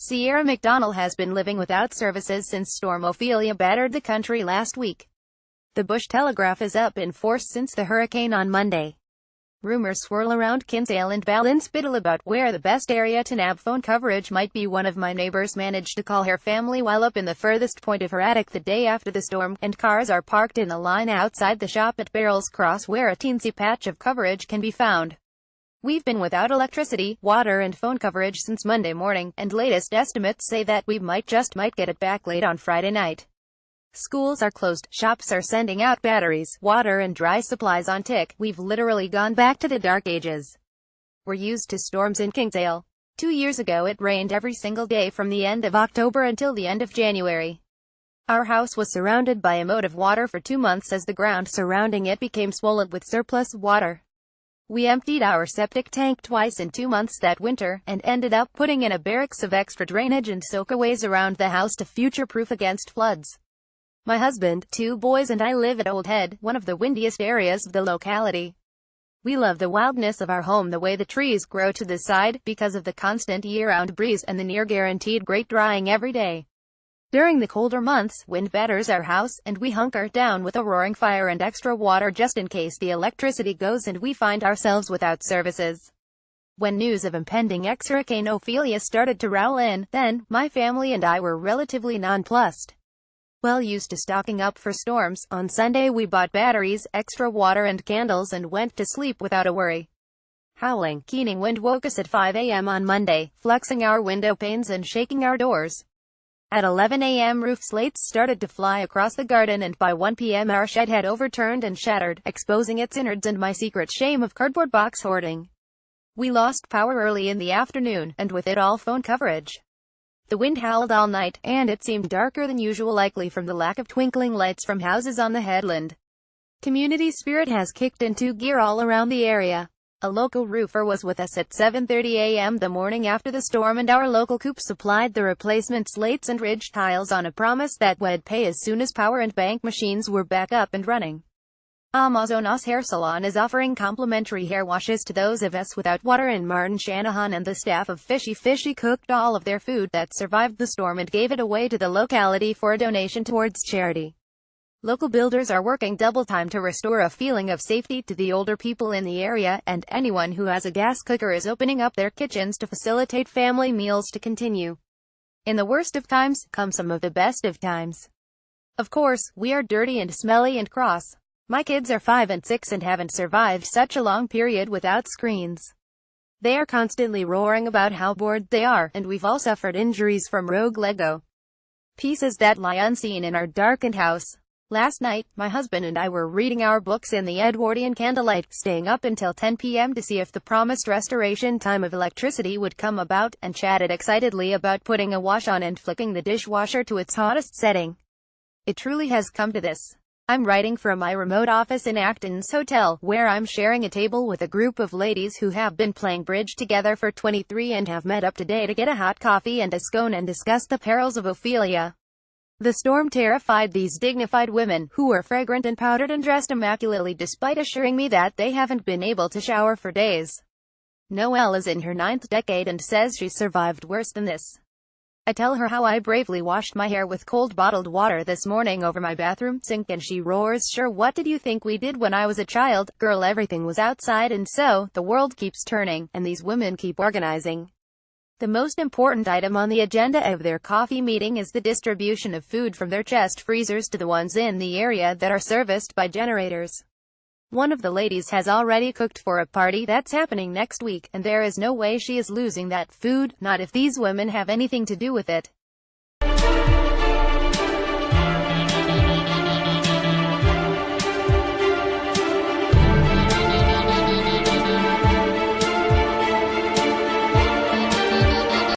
Ciara McDonnell has been living without services since Storm Ophelia battered the country last week. The Bush telegraph is up in force since the hurricane on Monday. Rumors swirl around Kinsale and Ballinspittle about where the best area to nab phone coverage might be. One of my neighbors managed to call her family while up in the furthest point of her attic the day after the storm, and cars are parked in a line outside the shop at Barrels Cross where a teensy patch of coverage can be found. We've been without electricity, water and phone coverage since Monday morning, and latest estimates say that we might get it back late on Friday night. Schools are closed, shops are sending out batteries, water and dry supplies on tick. We've literally gone back to the dark ages. We're used to storms in Kinsale. 2 years ago it rained every single day from the end of October until the end of January. Our house was surrounded by a moat of water for 2 months as the ground surrounding it became swollen with surplus water. We emptied our septic tank twice in 2 months that winter, and ended up putting in a barracks of extra drainage and soakaways around the house to future-proof against floods. My husband, 2 boys and I live at Old Head, one of the windiest areas of the locality. We love the wildness of our home, the way the trees grow to the side, because of the constant year-round breeze and the near-guaranteed great drying every day. During the colder months, wind batters our house, and we hunker down with a roaring fire and extra water just in case the electricity goes and we find ourselves without services. When news of impending ex-Hurricane Ophelia started to roll in, then, my family and I were relatively nonplussed. Well used to stocking up for storms, on Sunday we bought batteries, extra water and candles and went to sleep without a worry. Howling, keening wind woke us at 5 a.m. on Monday, fluxing our window panes and shaking our doors. At 11 a.m. roof slates started to fly across the garden, and by 1 p.m. our shed had overturned and shattered, exposing its innards and my secret shame of cardboard box hoarding. We lost power early in the afternoon, and with it all phone coverage. The wind howled all night, and it seemed darker than usual, likely from the lack of twinkling lights from houses on the headland. Community spirit has kicked into gear all around the area. A local roofer was with us at 7:30 a.m. the morning after the storm, and our local coop supplied the replacement slates and ridge tiles on a promise that we'd pay as soon as power and bank machines were back up and running. Amazonas Hair Salon is offering complimentary hair washes to those of us without water, and Martin Shanahan and the staff of Fishy cooked all of their food that survived the storm and gave it away to the locality for a donation towards charity. Local builders are working double time to restore a feeling of safety to the older people in the area, and anyone who has a gas cooker is opening up their kitchens to facilitate family meals to continue. In the worst of times, come some of the best of times. Of course, we are dirty and smelly and cross. My kids are 5 and 6 and haven't survived such a long period without screens. They are constantly roaring about how bored they are, and we've all suffered injuries from rogue Lego pieces that lie unseen in our darkened house. Last night, my husband and I were reading our books in the Edwardian candlelight, staying up until 10 p.m. to see if the promised restoration time of electricity would come about, and chatted excitedly about putting a wash on and flicking the dishwasher to its hottest setting. It truly has come to this. I'm writing from my remote office in Acton's hotel, where I'm sharing a table with a group of ladies who have been playing bridge together for 23 and have met up today to get a hot coffee and a scone and discuss the perils of Ophelia. The storm terrified these dignified women, who were fragrant and powdered and dressed immaculately despite assuring me that they haven't been able to shower for days. Noelle is in her 9th decade and says she survived worse than this. I tell her how I bravely washed my hair with cold bottled water this morning over my bathroom sink, and she roars, "Sure, what did you think we did when I was a child? Girl, everything was outside, and so, the world keeps turning, and these women keep organizing." The most important item on the agenda of their coffee meeting is the distribution of food from their chest freezers to the ones in the area that are serviced by generators. One of the ladies has already cooked for a party that's happening next week, and there is no way she is losing that food, not if these women have anything to do with it.